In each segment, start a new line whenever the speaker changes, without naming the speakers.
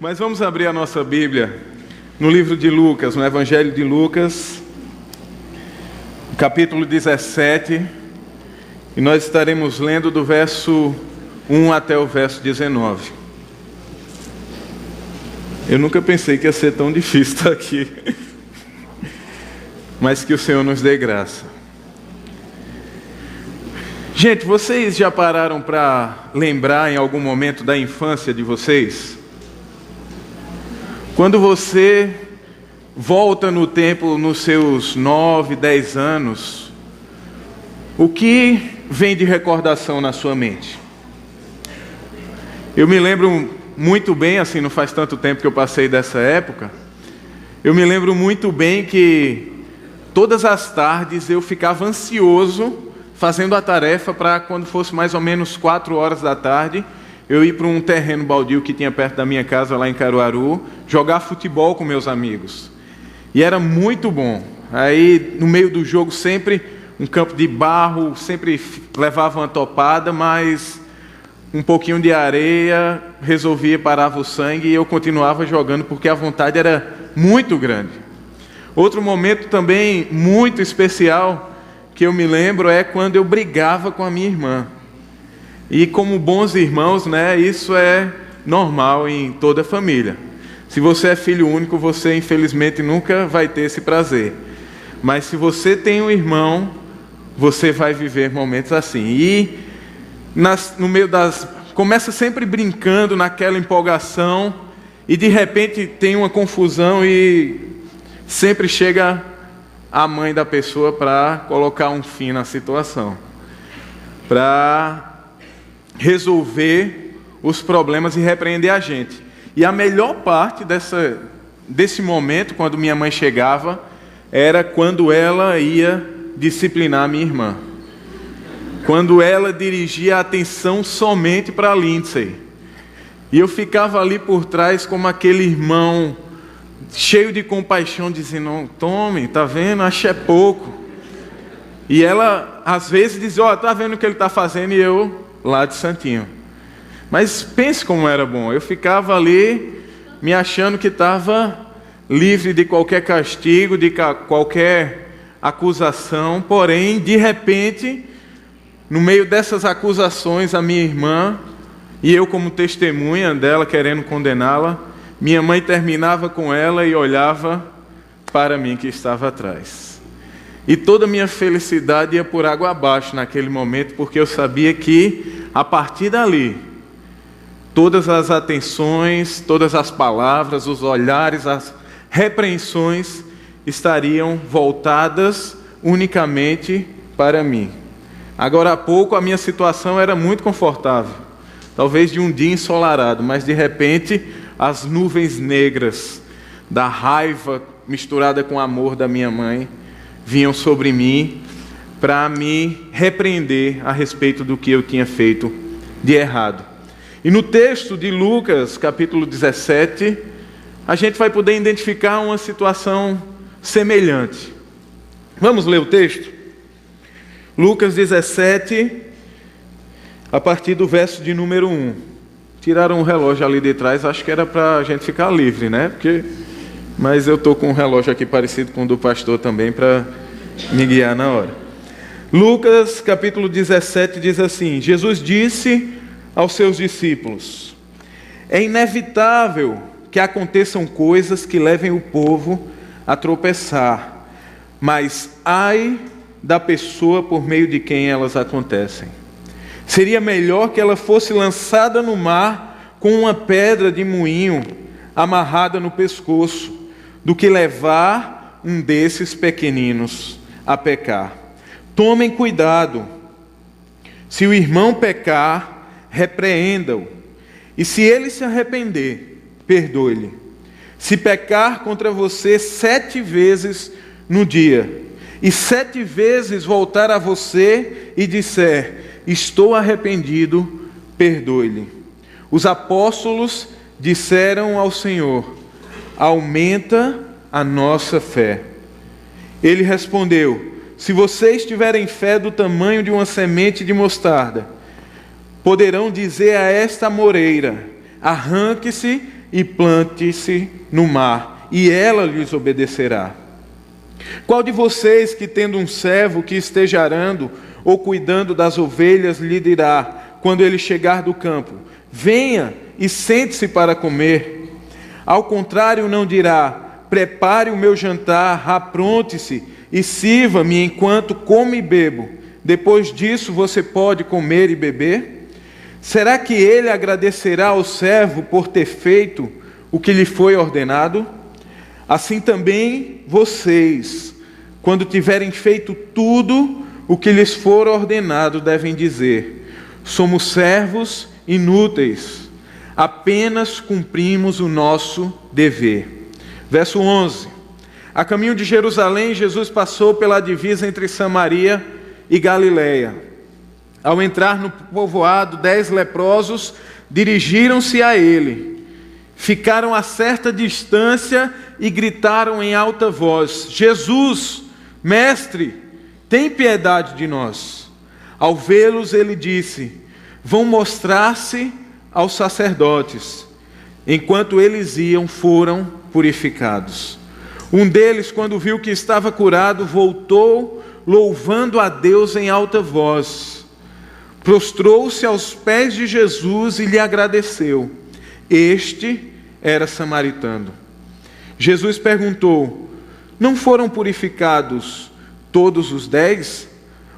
Mas vamos abrir a nossa Bíblia no livro de Lucas, no Evangelho de Lucas, capítulo 17, e nós estaremos lendo do verso 1 até o verso 19. Eu nunca pensei que ia ser tão difícil estar aqui, mas que o Senhor nos dê graça. Gente, vocês já pararam para lembrar em algum momento da infância de vocês? Quando você volta no tempo nos seus 9, 10 anos, o que vem de recordação na sua mente? Eu me lembro muito bem, assim, não faz tanto tempo que eu passei dessa época, eu me lembro muito bem que todas as tardes eu ficava ansioso fazendo a tarefa para quando fosse mais ou menos 4 horas da tarde, eu ir para um terreno baldio que tinha perto da minha casa, lá em Caruaru, jogar futebol com meus amigos. E era muito bom. Aí, no meio do jogo, sempre um campo de barro, sempre levava uma topada, mas um pouquinho de areia resolvia, parava o sangue e eu continuava jogando, porque a vontade era muito grande. Outro momento também muito especial que eu me lembro é quando eu brigava com a minha irmã. E como bons irmãos, né, isso é normal em toda a família. Se você é filho único, você infelizmente nunca vai ter esse prazer. Mas se você tem um irmão, você vai viver momentos assim. E no meio começa sempre brincando naquela empolgação, e de repente tem uma confusão e sempre chega a mãe da pessoa para colocar um fim na situação. Para resolver os problemas e repreender a gente. E a melhor parte desse momento, quando minha mãe chegava, era quando ela ia disciplinar a minha irmã. Quando ela dirigia a atenção somente para a Lindsay. E eu ficava ali por trás como aquele irmão cheio de compaixão, dizendo: tome, tá vendo? Acho é pouco. E ela, às vezes, dizia: ó, tá vendo o que ele está fazendo? E eu lá de santinho. Mas pense como era bom. Eu ficava ali me achando que estava livre de qualquer castigo, de qualquer acusação. Porém, de repente, no meio dessas acusações, a minha irmã, e eu como testemunha dela, querendo condená-la, minha mãe terminava com ela e olhava para mim que estava atrás. E toda a minha felicidade ia por água abaixo naquele momento, porque eu sabia que, a partir dali, todas as atenções, todas as palavras, os olhares, as repreensões estariam voltadas unicamente para mim. Agora há pouco a minha situação era muito confortável, talvez de um dia ensolarado, mas de repente as nuvens negras da raiva misturada com o amor da minha mãe vinham sobre mim para me repreender a respeito do que eu tinha feito de errado. E no texto de Lucas, capítulo 17, a gente vai poder identificar uma situação semelhante. Vamos ler o texto? Lucas 17, a partir do verso de número 1. Tiraram o relógio ali de trás, acho que era para a gente ficar livre, né? Mas eu estou com um relógio aqui parecido com o do pastor também, para me guiar na hora. Lucas, capítulo 17, diz assim: Jesus disse aos seus discípulos: é inevitável que aconteçam coisas que levem o povo a tropeçar, mas ai da pessoa por meio de quem elas acontecem. Seria melhor que ela fosse lançada no mar com uma pedra de moinho amarrada no pescoço, do que levar um desses pequeninos a pecar. Tomem cuidado. Se o irmão pecar, repreenda-o. E se ele se arrepender, perdoe-lhe. Se pecar contra você 7 vezes no dia, e 7 vezes voltar a você e disser: estou arrependido, perdoe-lhe. Os apóstolos disseram ao Senhor: aumenta a nossa fé. Ele respondeu: se vocês tiverem fé do tamanho de uma semente de mostarda, poderão dizer a esta amoreira: arranque-se e plante-se no mar, e ela lhes obedecerá. Qual de vocês que tendo um servo que esteja arando ou cuidando das ovelhas lhe dirá, quando ele chegar do campo, venha e sente-se para comer? Ao contrário, não dirá, prepare o meu jantar, apronte-se e sirva-me enquanto como e bebo. Depois disso você pode comer e beber? Será que ele agradecerá ao servo por ter feito o que lhe foi ordenado? Assim também vocês, quando tiverem feito tudo o que lhes for ordenado, devem dizer, somos servos inúteis, apenas cumprimos o nosso dever. Verso 11. A caminho de Jerusalém, Jesus passou pela divisa entre Samaria e Galiléia. Ao entrar no povoado, 10 leprosos dirigiram-se a ele. Ficaram a certa distância e gritaram em alta voz, Jesus, mestre, tem piedade de nós. Ao vê-los, ele disse, vão mostrar-se aos sacerdotes. Enquanto eles iam, foram purificados. Um deles, quando viu que estava curado, voltou, louvando a Deus em alta voz. Prostrou-se aos pés de Jesus e lhe agradeceu. Este era samaritano. Jesus perguntou, não foram purificados todos os 10?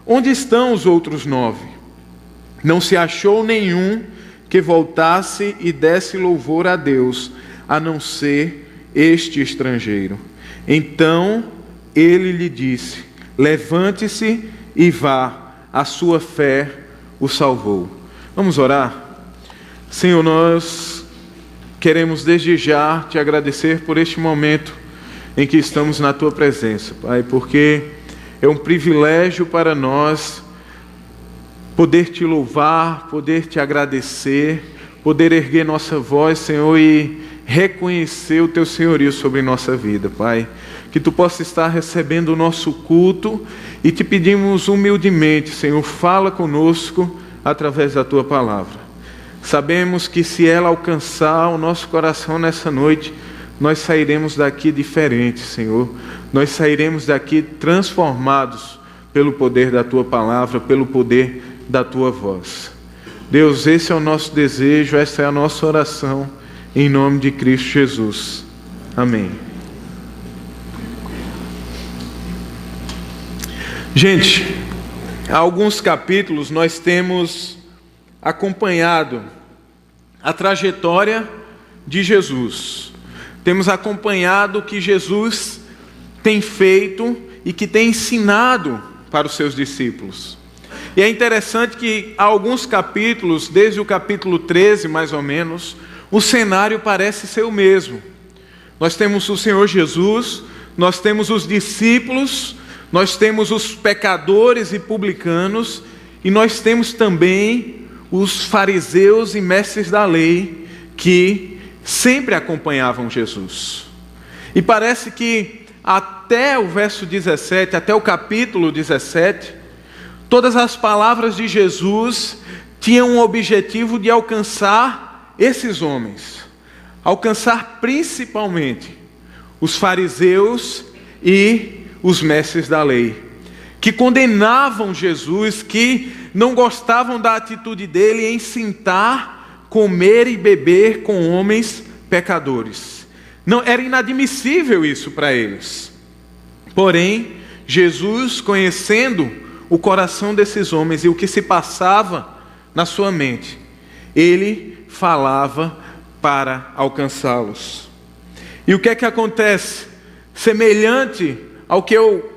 Onde estão os outros 9? Não se achou nenhum que voltasse e desse louvor a Deus, a não ser este estrangeiro. Então ele lhe disse, levante-se e vá, a sua fé o salvou. Vamos orar? Senhor, nós queremos desde já te agradecer por este momento em que estamos na tua presença, Pai, porque é um privilégio para nós poder te louvar, poder te agradecer, poder erguer nossa voz, Senhor, e reconhecer o teu senhorio sobre nossa vida, Pai. Que tu possa estar recebendo o nosso culto e te pedimos humildemente, Senhor, fala conosco através da tua palavra. Sabemos que se ela alcançar o nosso coração nessa noite, nós sairemos daqui diferentes, Senhor. Nós sairemos daqui transformados pelo poder da tua palavra, pelo poder da tua voz. Deus, esse é o nosso desejo, essa é a nossa oração, em nome de Cristo Jesus. Amém. Gente, há alguns capítulos nós temos acompanhado a trajetória de Jesus. Temos acompanhado o que Jesus tem feito e que tem ensinado para os seus discípulos. E é interessante que há alguns capítulos, desde o capítulo 13 mais ou menos, o cenário parece ser o mesmo. Nós temos o Senhor Jesus, nós temos os discípulos, nós temos os pecadores e publicanos, e nós temos também os fariseus e mestres da lei que sempre acompanhavam Jesus. E parece que até o verso 17, até o capítulo 17, todas as palavras de Jesus tinham o objetivo de alcançar esses homens, alcançar principalmente os fariseus e os mestres da lei, que condenavam Jesus, que não gostavam da atitude dele em sentar, comer e beber com homens pecadores. Não, era inadmissível isso para eles. Porém, Jesus, conhecendo o coração desses homens e o que se passava na sua mente, ele falava para alcançá-los. E o que é que acontece? Semelhante ao que eu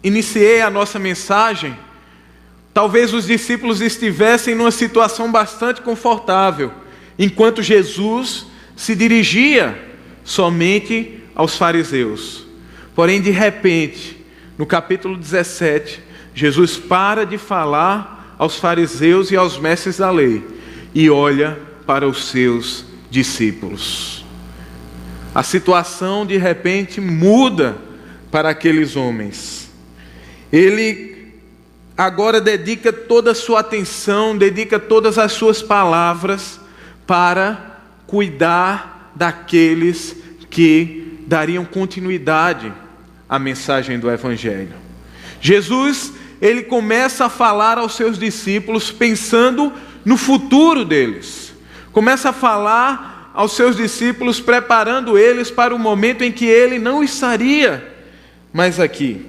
iniciei a nossa mensagem, talvez os discípulos estivessem numa situação bastante confortável, enquanto Jesus se dirigia somente aos fariseus. Porém, de repente, no capítulo 17, Jesus para de falar aos fariseus e aos mestres da lei e olha para os seus discípulos. A situação de repente muda para aqueles homens. Ele agora dedica toda a sua atenção, dedica todas as suas palavras para cuidar daqueles que dariam continuidade à mensagem do Evangelho. Jesus, ele começa a falar aos seus discípulos pensando no futuro deles. Começa a falar aos seus discípulos, preparando eles para o momento em que ele não estaria mais aqui.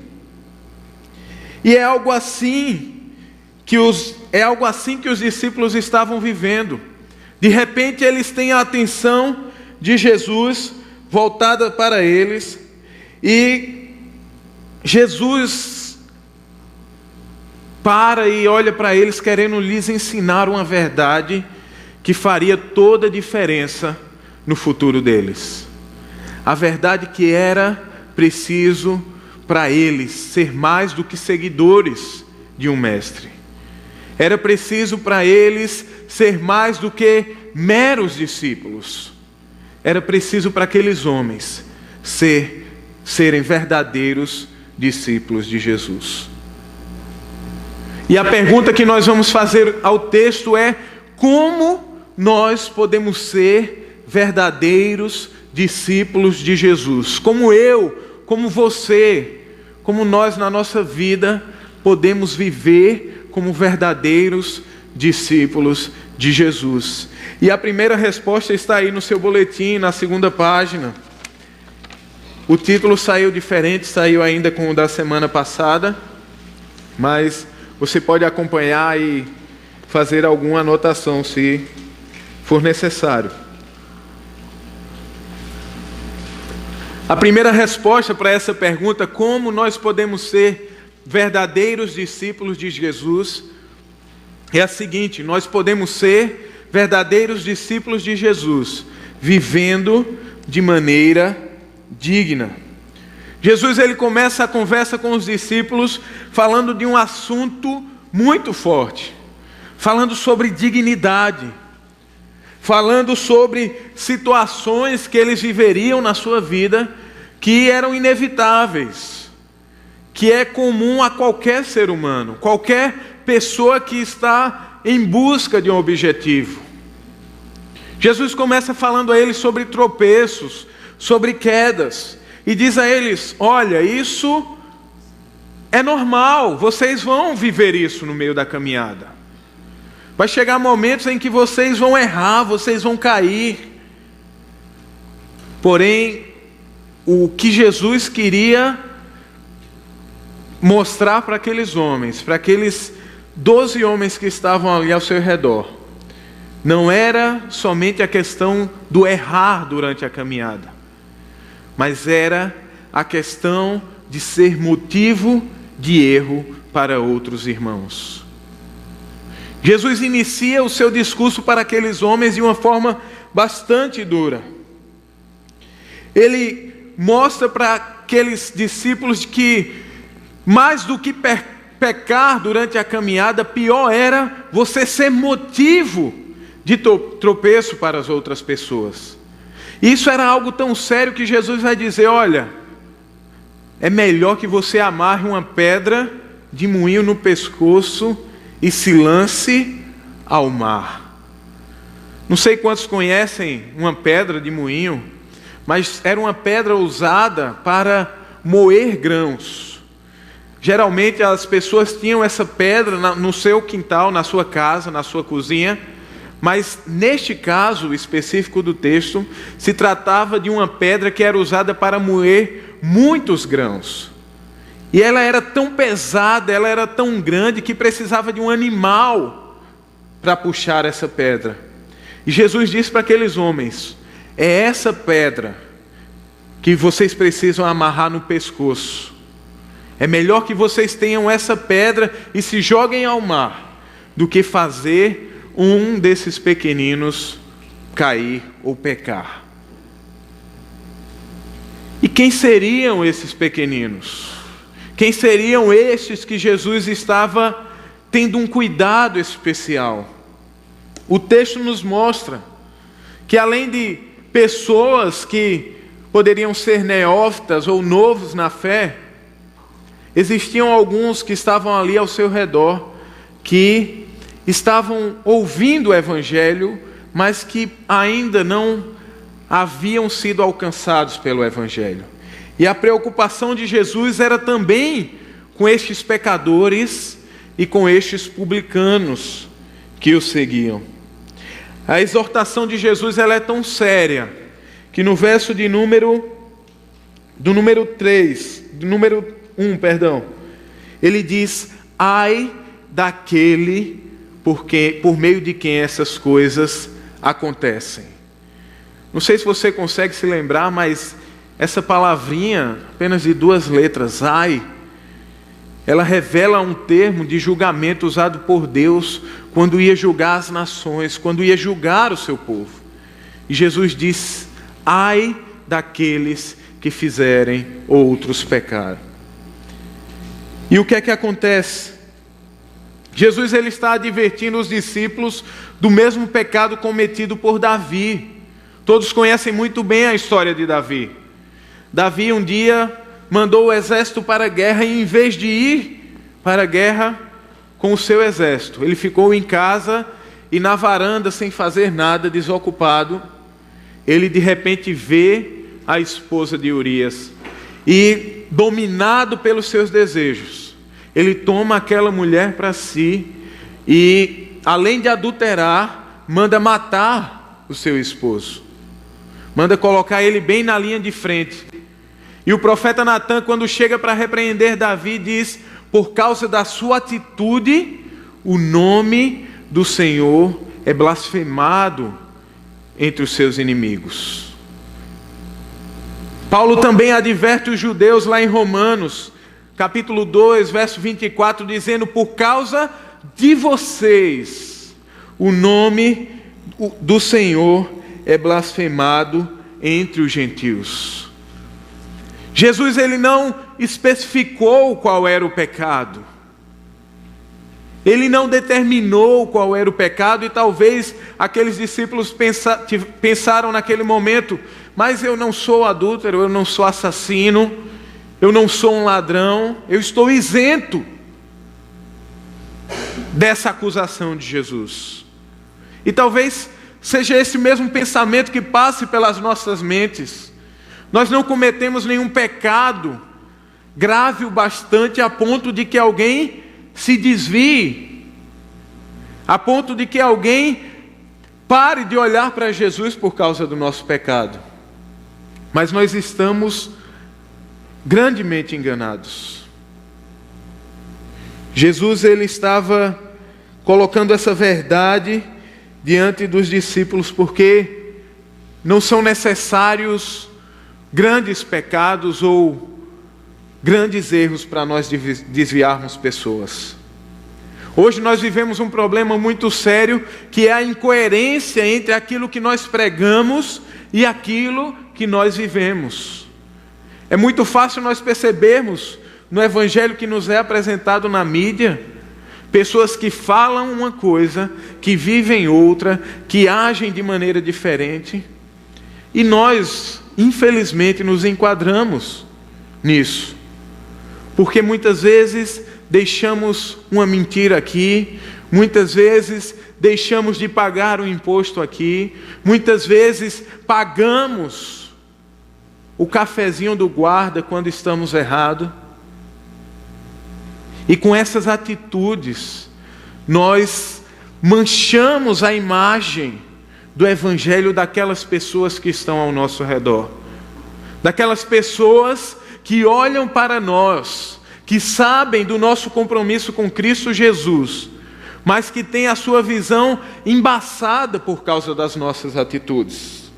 E é algo assim que os discípulos estavam vivendo. De repente eles têm a atenção de Jesus voltada para eles, e Jesus para e olha para eles, querendo lhes ensinar uma verdade que faria toda a diferença no futuro deles. A verdade que era preciso para eles ser mais do que seguidores de um mestre. Era preciso para eles ser mais do que meros discípulos. Era preciso para aqueles homens serem verdadeiros discípulos de Jesus. E a pergunta que nós vamos fazer ao texto é: como nós podemos ser verdadeiros discípulos de Jesus? Como eu, como você, como nós na nossa vida podemos viver como verdadeiros discípulos de Jesus? E a primeira resposta está aí no seu boletim, na segunda página. O título saiu diferente, saiu ainda com o da semana passada, mas você pode acompanhar e fazer alguma anotação se for necessário. A primeira resposta para essa pergunta, como nós podemos ser verdadeiros discípulos de Jesus, é a seguinte: nós podemos ser verdadeiros discípulos de Jesus vivendo de maneira digna. Jesus, ele começa a conversa com os discípulos falando de um assunto muito forte, falando sobre dignidade, falando sobre situações que eles viveriam na sua vida que eram inevitáveis, que é comum a qualquer ser humano, qualquer pessoa que está em busca de um objetivo. Jesus começa falando a eles sobre tropeços, sobre quedas, e diz a eles: olha, isso é normal, vocês vão viver isso no meio da caminhada. Vai chegar momentos em que vocês vão errar, vocês vão cair. Porém, o que Jesus queria mostrar para aqueles homens, para aqueles 12 homens que estavam ali ao seu redor, não era somente a questão do errar durante a caminhada, mas era a questão de ser motivo de erro para outros irmãos. Jesus inicia o seu discurso para aqueles homens de uma forma bastante dura. Ele mostra para aqueles discípulos que mais do que pecar durante a caminhada, pior era você ser motivo de tropeço para as outras pessoas. Isso era algo tão sério que Jesus vai dizer: olha, é melhor que você amarre uma pedra de moinho no pescoço e se lance ao mar. Não sei quantos conhecem uma pedra de moinho, mas era uma pedra usada para moer grãos. Geralmente as pessoas tinham essa pedra no seu quintal, na sua casa, na sua cozinha, mas neste caso específico do texto, se tratava de uma pedra que era usada para moer muitos grãos. E ela era tão pesada, ela era tão grande que precisava de um animal para puxar essa pedra. E Jesus disse para aqueles homens: é essa pedra que vocês precisam amarrar no pescoço. É melhor que vocês tenham essa pedra e se joguem ao mar, do que fazer um desses pequeninos cair ou pecar. E quem seriam esses pequeninos? Quem seriam estes que Jesus estava tendo um cuidado especial? O texto nos mostra que, além de pessoas que poderiam ser neófitas ou novos na fé, existiam alguns que estavam ali ao seu redor, que estavam ouvindo o Evangelho, mas que ainda não haviam sido alcançados pelo Evangelho. E a preocupação de Jesus era também com estes pecadores e com estes publicanos que o seguiam. A exortação de Jesus ela é tão séria que no verso do número 1, ele diz: ai daquele por meio de quem essas coisas acontecem. Não sei se você consegue se lembrar, mas essa palavrinha, apenas de 2 letras, ai, ela revela um termo de julgamento usado por Deus quando ia julgar as nações, quando ia julgar o seu povo. E Jesus diz: ai daqueles que fizerem outros pecar. E o que é que acontece? Jesus ele está advertindo os discípulos do mesmo pecado cometido por Davi. Todos conhecem muito bem a história de Davi. Davi um dia mandou o exército para a guerra e em vez de ir para a guerra com o seu exército, ele ficou em casa e na varanda sem fazer nada, desocupado. Ele de repente vê a esposa de Urias e, dominado pelos seus desejos, ele toma aquela mulher para si e, além de adulterar, manda matar o seu esposo. Manda colocar ele bem na linha de frente. E o profeta Natã, quando chega para repreender Davi, diz: por causa da sua atitude, o nome do Senhor é blasfemado entre os seus inimigos. Paulo também adverte os judeus lá em Romanos, capítulo 2, verso 24, dizendo: por causa de vocês, o nome do Senhor é blasfemado entre os gentios. Jesus ele não especificou qual era o pecado. Ele não determinou qual era o pecado e talvez aqueles discípulos pensaram naquele momento: mas eu não sou adúltero, eu não sou assassino, eu não sou um ladrão, eu estou isento dessa acusação de Jesus. E talvez seja esse mesmo pensamento que passe pelas nossas mentes. Nós não cometemos nenhum pecado grave o bastante a ponto de que alguém se desvie, a ponto de que alguém pare de olhar para Jesus por causa do nosso pecado. Mas nós estamos grandemente enganados. Jesus ele estava colocando essa verdade diante dos discípulos, porque não são necessários grandes pecados ou grandes erros para nós desviarmos pessoas. Hoje nós vivemos um problema muito sério, que é a incoerência entre aquilo que nós pregamos e aquilo que nós vivemos. É muito fácil nós percebermos no evangelho que nos é apresentado na mídia, pessoas que falam uma coisa, que vivem outra, que agem de maneira diferente. E nós, infelizmente, nos enquadramos nisso. Porque muitas vezes deixamos uma mentira aqui, muitas vezes deixamos de pagar um imposto aqui, muitas vezes pagamos o cafezinho do guarda quando estamos errados. E com essas atitudes, nós manchamos a imagem do Evangelho daquelas pessoas que estão ao nosso redor. Daquelas pessoas que olham para nós, que sabem do nosso compromisso com Cristo Jesus, mas que têm a sua visão embaçada por causa das nossas atitudes.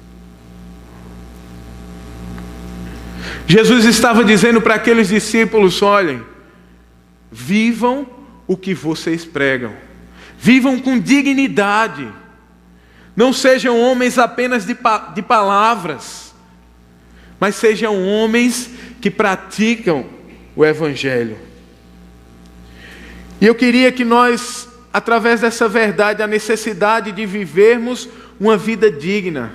Jesus estava dizendo para aqueles discípulos: olhem, vivam o que vocês pregam. Vivam com dignidade. Não sejam homens apenas de palavras, mas sejam homens que praticam o Evangelho. E eu queria que nós, através dessa verdade, a necessidade de vivermos uma vida digna,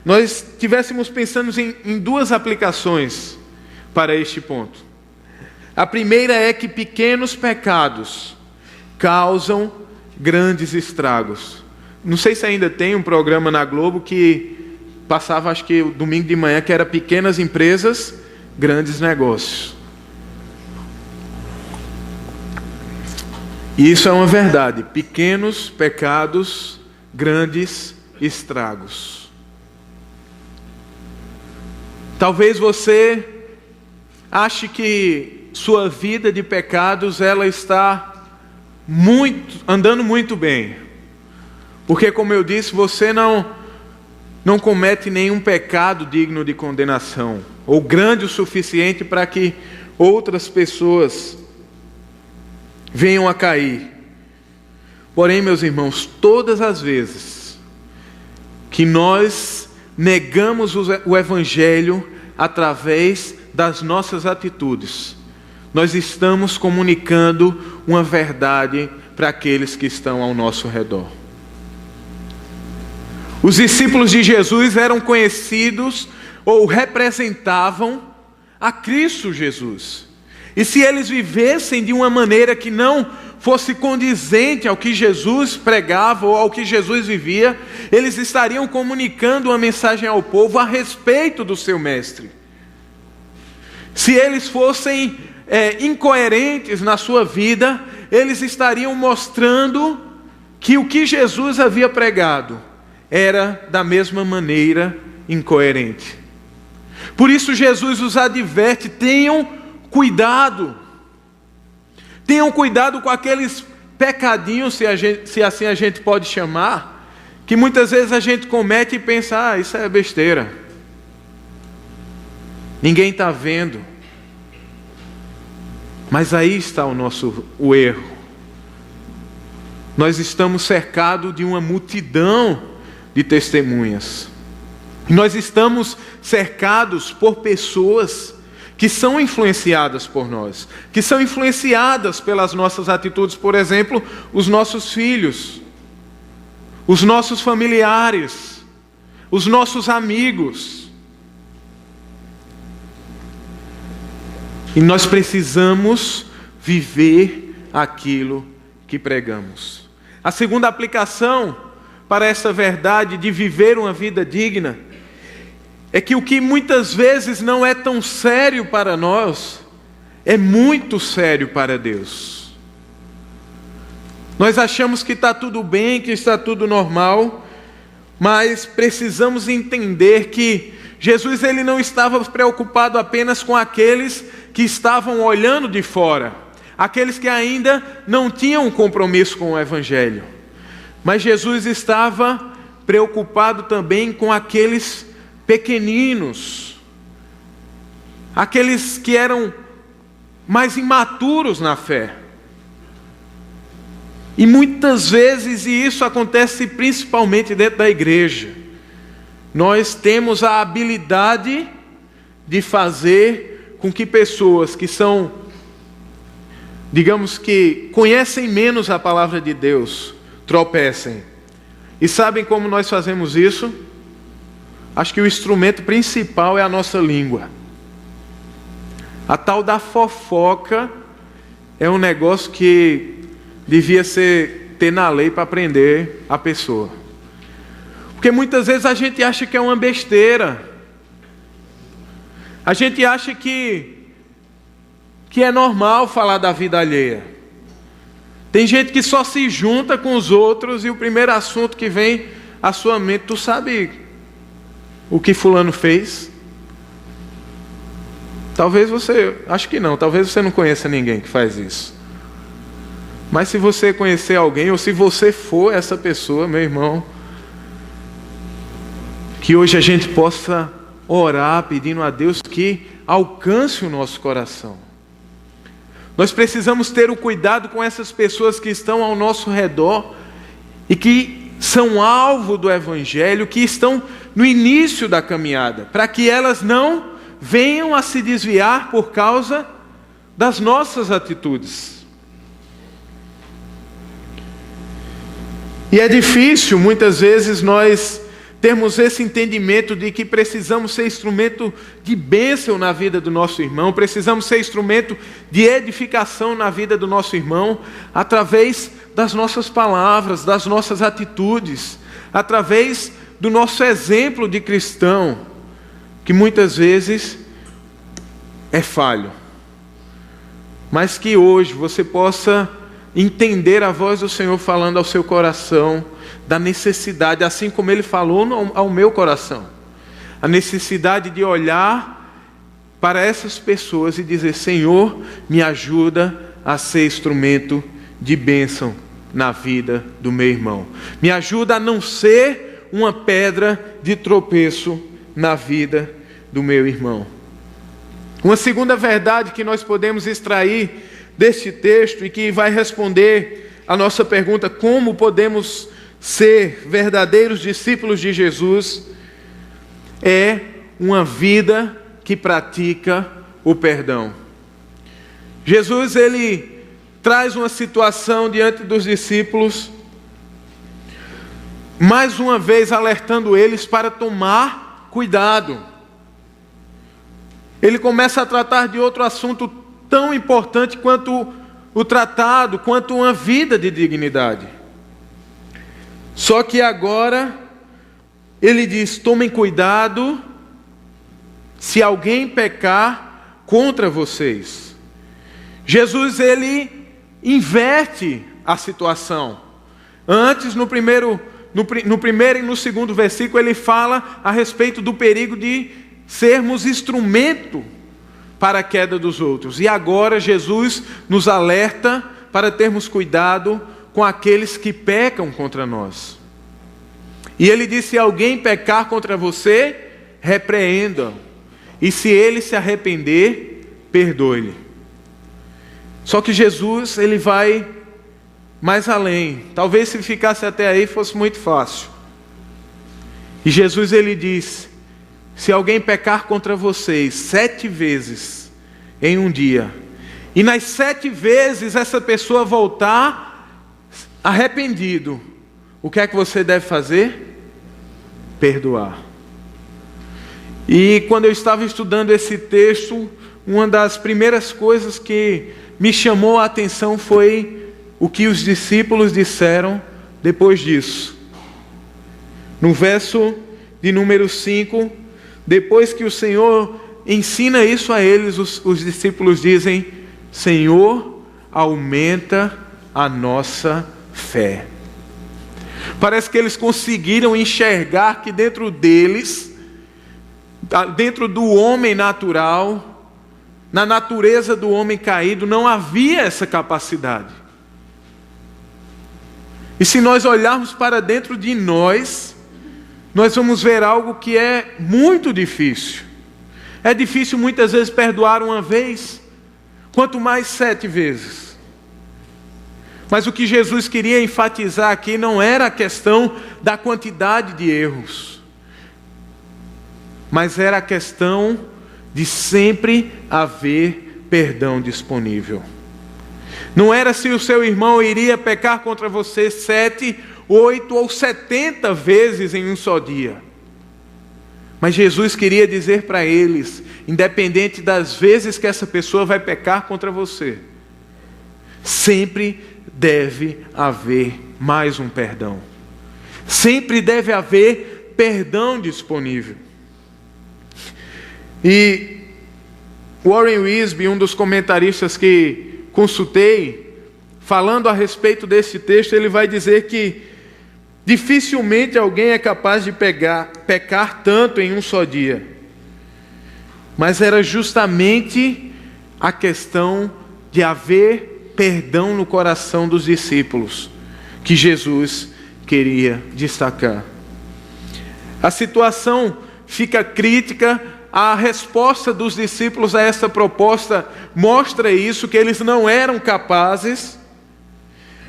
nós estivéssemos pensando em 2 aplicações para este ponto. A primeira é que pequenos pecados causam grandes estragos. Não sei se ainda tem um programa na Globo que passava, acho que o domingo de manhã, que era pequenas empresas, grandes negócios. E isso é uma verdade. Pequenos pecados, grandes estragos. Talvez você ache que sua vida de pecados ela está andando muito bem. Porque, como eu disse, você não comete nenhum pecado digno de condenação, ou grande o suficiente para que outras pessoas venham a cair. Porém, meus irmãos, todas as vezes que nós negamos o Evangelho através das nossas atitudes, nós estamos comunicando uma verdade para aqueles que estão ao nosso redor. Os discípulos de Jesus eram conhecidos ou representavam a Cristo Jesus. E se eles vivessem de uma maneira que não fosse condizente ao que Jesus pregava ou ao que Jesus vivia, eles estariam comunicando uma mensagem ao povo a respeito do seu mestre. Se eles fossem incoerentes na sua vida, eles estariam mostrando que o que Jesus havia pregado era da mesma maneira incoerente. Por isso Jesus os adverte: tenham cuidado. Tenham cuidado com aqueles pecadinhos, se assim a gente pode chamar, que muitas vezes a gente comete e pensa: isso é besteira. Ninguém está vendo. Mas aí está o erro. Nós estamos cercados de uma multidão de testemunhas. Nós estamos cercados por pessoas que são influenciadas por nós, que são influenciadas pelas nossas atitudes. Por exemplo, os nossos filhos, os nossos familiares, os nossos amigos. E nós precisamos viver aquilo que pregamos. A segunda aplicação para essa verdade de viver uma vida digna é que o que muitas vezes não é tão sério para nós, é muito sério para Deus. Nós achamos que está tudo bem, que está tudo normal, mas precisamos entender que Jesus ele não estava preocupado apenas com aqueles que estavam olhando de fora, aqueles que ainda não tinham um compromisso com o Evangelho. Mas Jesus estava preocupado também com aqueles pequeninos, aqueles que eram mais imaturos na fé. E muitas vezes, e isso acontece principalmente dentro da igreja, nós temos a habilidade de fazer com que pessoas que são, digamos que conhecem menos a palavra de Deus, tropecem. E sabem como nós fazemos isso? Acho que o instrumento principal é a nossa língua. A tal da fofoca é um negócio que devia ter na lei para prender a pessoa. Porque muitas vezes a gente acha que é uma besteira. A gente acha que é normal falar da vida alheia. Tem gente que só se junta com os outros e o primeiro assunto que vem à sua mente: tu sabe o que fulano fez? Talvez você, acho que não, talvez você não conheça ninguém que faz isso. Mas se você conhecer alguém, ou se você for essa pessoa, meu irmão, que hoje a gente possa orar pedindo a Deus que alcance o nosso coração. Nós precisamos ter o cuidado com essas pessoas que estão ao nosso redor e que são alvo do Evangelho, que estão no início da caminhada, para que elas não venham a se desviar por causa das nossas atitudes. E é difícil, muitas vezes, nós termos esse entendimento de que precisamos ser instrumento de bênção na vida do nosso irmão, precisamos ser instrumento de edificação na vida do nosso irmão, através das nossas palavras, das nossas atitudes, através do nosso exemplo de cristão, que muitas vezes é falho. Mas que hoje você possa entender a voz do Senhor falando ao seu coração da necessidade, assim como Ele falou ao meu coração, a necessidade de olhar para essas pessoas e dizer: Senhor, me ajuda a ser instrumento de bênção na vida do meu irmão. Me ajuda a não ser uma pedra de tropeço na vida do meu irmão. Uma segunda verdade que nós podemos extrair deste texto e que vai responder a nossa pergunta: como podemos ser verdadeiros discípulos de Jesus, é uma vida que pratica o perdão. Jesus, ele traz uma situação diante dos discípulos, mais uma vez alertando eles para tomar cuidado. Ele começa a tratar de outro assunto tão importante quanto o tratado, quanto uma vida de dignidade. Só que agora ele diz: tomem cuidado se alguém pecar contra vocês. Jesus, ele inverte a situação. Antes, no primeiro e no segundo versículo, ele fala a respeito do perigo de sermos instrumento para a queda dos outros. E agora Jesus nos alerta para termos cuidado com aqueles que pecam contra nós. E ele diz: se alguém pecar contra você, repreenda. E se ele se arrepender, perdoe-lhe. Só que Jesus, ele vai mais além. Talvez se ficasse até aí fosse muito fácil. E Jesus, ele diz: se alguém pecar contra vocês 7 vezes em um dia, e nas 7 vezes essa pessoa voltar arrependido, o que é que você deve fazer? Perdoar. E quando eu estava estudando esse texto, uma das primeiras coisas que me chamou a atenção foi o que os discípulos disseram depois disso. No verso de número 5, depois que o Senhor ensina isso a eles, os discípulos dizem: Senhor, aumenta a nossa fé. Parece que eles conseguiram enxergar que dentro deles, dentro do homem natural, na natureza do homem caído, não havia essa capacidade. E se nós olharmos para dentro de nós, nós vamos ver algo que é muito difícil. É difícil muitas vezes perdoar uma vez, quanto mais 7 vezes. Mas o que Jesus queria enfatizar aqui não era a questão da quantidade de erros, mas era a questão de sempre haver perdão disponível. Não era se o seu irmão iria pecar contra você 7, 8 ou 70 vezes em um só dia. Mas Jesus queria dizer para eles, independente das vezes que essa pessoa vai pecar contra você, sempre deve haver mais um perdão. Sempre deve haver perdão disponível. E Warren Wiersbe, um dos comentaristas que consultei, falando a respeito desse texto, ele vai dizer que dificilmente alguém é capaz de pecar tanto em um só dia. Mas era justamente a questão de haver perdão no coração dos discípulos que Jesus queria destacar. A situação fica crítica. A resposta dos discípulos a essa proposta mostra isso, que eles não eram capazes.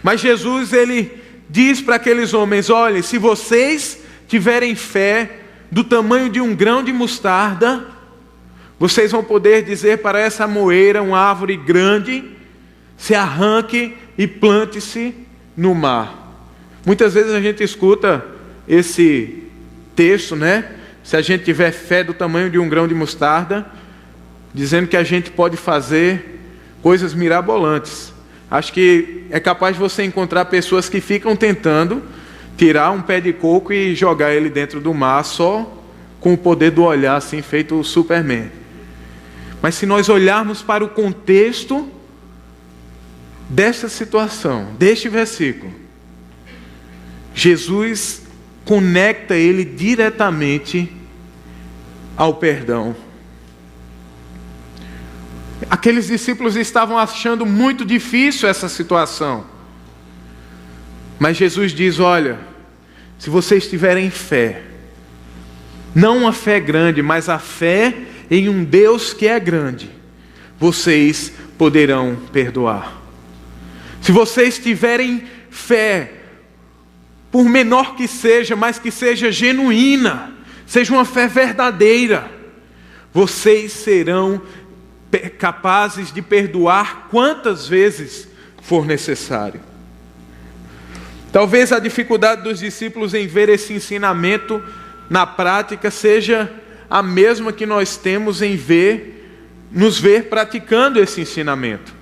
Mas Jesus, ele diz para aqueles homens: olhem, se vocês tiverem fé do tamanho de um grão de mostarda, vocês vão poder dizer para essa moeira, uma árvore grande, se arranque e plante-se no mar. Muitas vezes a gente escuta esse texto, né? Se a gente tiver fé do tamanho de um grão de mostarda, dizendo que a gente pode fazer coisas mirabolantes. Acho que é capaz de você encontrar pessoas que ficam tentando tirar um pé de coco e jogar ele dentro do mar só com o poder do olhar, assim, feito o Superman. Mas se nós olharmos para o contexto desta situação, deste versículo, Jesus conecta ele diretamente ao perdão. Aqueles discípulos estavam achando muito difícil essa situação. Mas Jesus diz: olha, se vocês tiverem fé, não uma fé grande, mas a fé em um Deus que é grande, vocês poderão perdoar. Se vocês tiverem fé, por menor que seja, mas que seja genuína, seja uma fé verdadeira, vocês serão capazes de perdoar quantas vezes for necessário. Talvez a dificuldade dos discípulos em ver esse ensinamento na prática seja a mesma que nós temos em nos ver praticando esse ensinamento.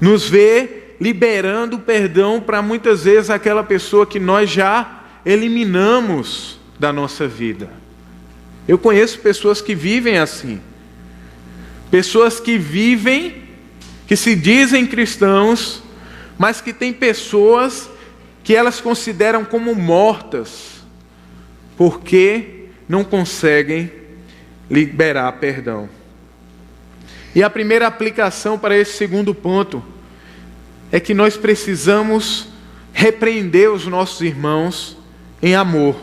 Nos ver liberando perdão para muitas vezes aquela pessoa que nós já eliminamos da nossa vida. Eu conheço pessoas que vivem assim. Pessoas que vivem, que se dizem cristãos, mas que tem pessoas que elas consideram como mortas, porque não conseguem liberar perdão. E a primeira aplicação para esse segundo ponto é que nós precisamos repreender os nossos irmãos em amor.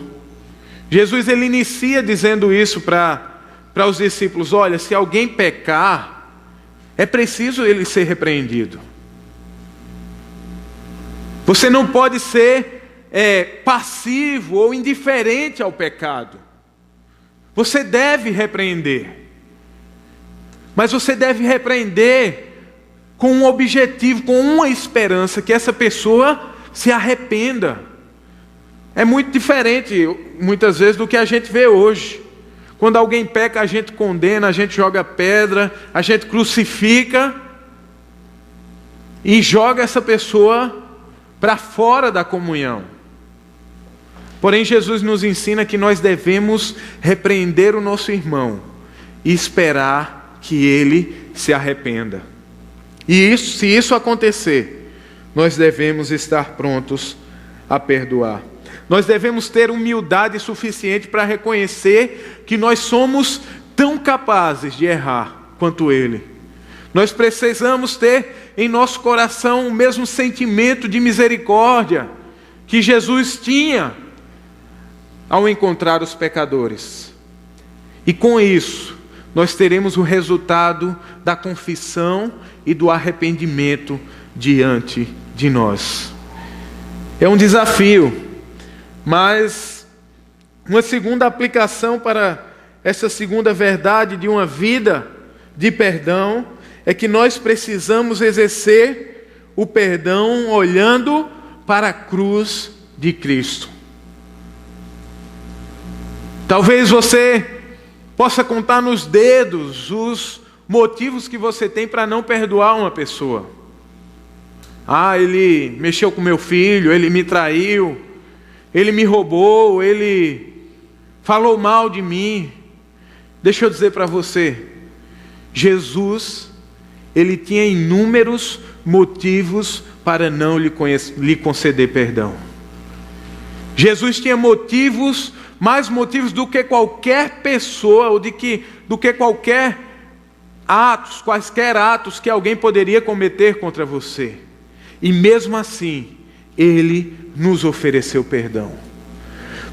Jesus ele inicia dizendo isso para os discípulos: olha, se alguém pecar, é preciso ele ser repreendido. Você não pode ser passivo ou indiferente ao pecado. Você deve repreender. Mas você deve repreender com um objetivo, com uma esperança, que essa pessoa se arrependa. É muito diferente, muitas vezes, do que a gente vê hoje. Quando alguém peca, a gente condena, a gente joga pedra, a gente crucifica e joga essa pessoa para fora da comunhão. Porém, Jesus nos ensina que nós devemos repreender o nosso irmão e esperar que ele se arrependa. E se isso acontecer, nós devemos estar prontos a perdoar. Nós devemos ter humildade suficiente para reconhecer que nós somos tão capazes de errar quanto ele. Nós precisamos ter em nosso coração o mesmo sentimento de misericórdia que Jesus tinha ao encontrar os pecadores. E com isso, nós teremos o resultado da confissão e do arrependimento diante de nós. É um desafio, mas uma segunda aplicação para essa segunda verdade de uma vida de perdão é que nós precisamos exercer o perdão olhando para a cruz de Cristo. Talvez você possa contar nos dedos os motivos que você tem para não perdoar uma pessoa. Ele mexeu com meu filho, ele me traiu, ele me roubou, ele falou mal de mim. Deixa eu dizer para você, Jesus, ele tinha inúmeros motivos para não lhe conceder perdão. Jesus tinha motivos, mais motivos do que qualquer pessoa, ou do que quaisquer atos que alguém poderia cometer contra você. E mesmo assim, ele nos ofereceu perdão.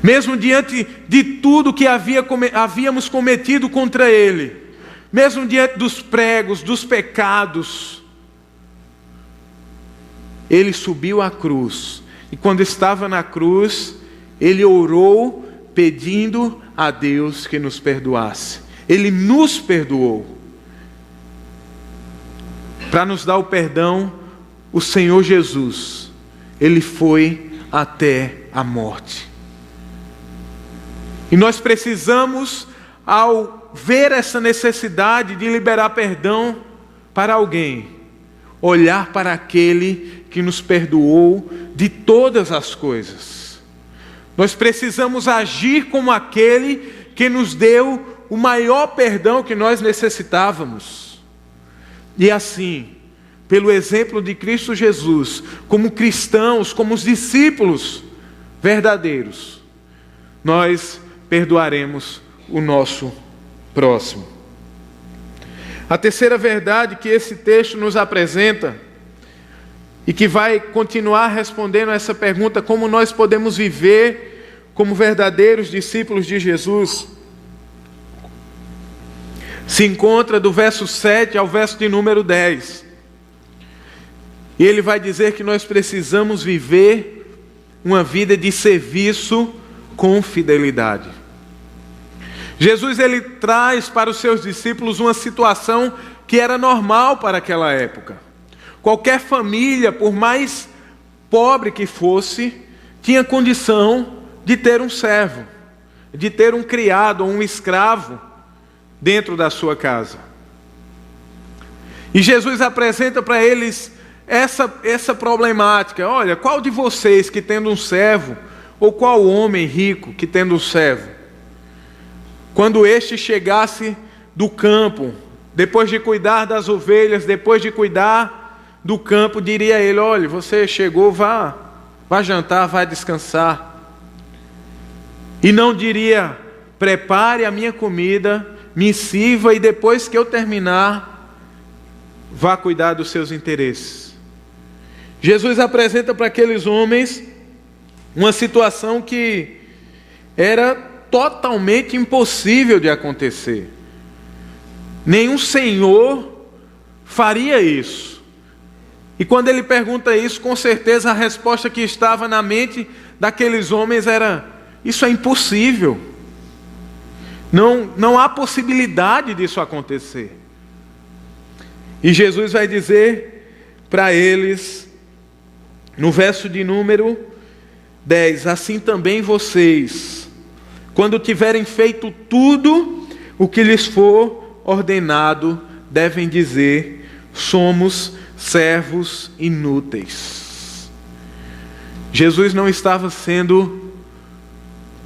Mesmo diante de tudo que havíamos cometido contra ele, mesmo diante dos pregos, dos pecados, ele subiu à cruz. E quando estava na cruz, ele orou pedindo a Deus que nos perdoasse. Ele nos perdoou. Para nos dar o perdão, o Senhor Jesus, ele foi até a morte. E nós precisamos, ao ver essa necessidade de liberar perdão para alguém, olhar para aquele que nos perdoou de todas as coisas. Nós precisamos agir como aquele que nos deu o maior perdão que nós necessitávamos. E assim, pelo exemplo de Cristo Jesus, como cristãos, como os discípulos verdadeiros, nós perdoaremos o nosso próximo. A terceira verdade que esse texto nos apresenta, e que vai continuar respondendo a essa pergunta, como nós podemos viver como verdadeiros discípulos de Jesus, se encontra do verso 7 ao verso de número 10. E ele vai dizer que nós precisamos viver uma vida de serviço com fidelidade. Jesus, ele traz para os seus discípulos uma situação que era normal para aquela época. Qualquer família, por mais pobre que fosse, tinha condição de ter um servo, de ter um criado ou um escravo dentro da sua casa. E Jesus apresenta para eles essa problemática. Olha, qual de vocês que tendo um servo, ou qual homem rico que tendo um servo, quando este chegasse do campo, depois de cuidar das ovelhas, depois de cuidar do campo, diria a ele: olha, você chegou, vá jantar, vá descansar. E não diria: prepare a minha comida, me sirva, e depois que eu terminar, vá cuidar dos seus interesses. Jesus apresenta para aqueles homens uma situação que era totalmente impossível de acontecer. Nenhum senhor faria isso. E quando ele pergunta isso, com certeza a resposta que estava na mente daqueles homens era: isso é impossível. Não há possibilidade disso acontecer. E Jesus vai dizer para eles, no verso de número 10, assim também vocês, quando tiverem feito tudo o que lhes for ordenado, devem dizer: somos servos inúteis. Jesus não estava sendo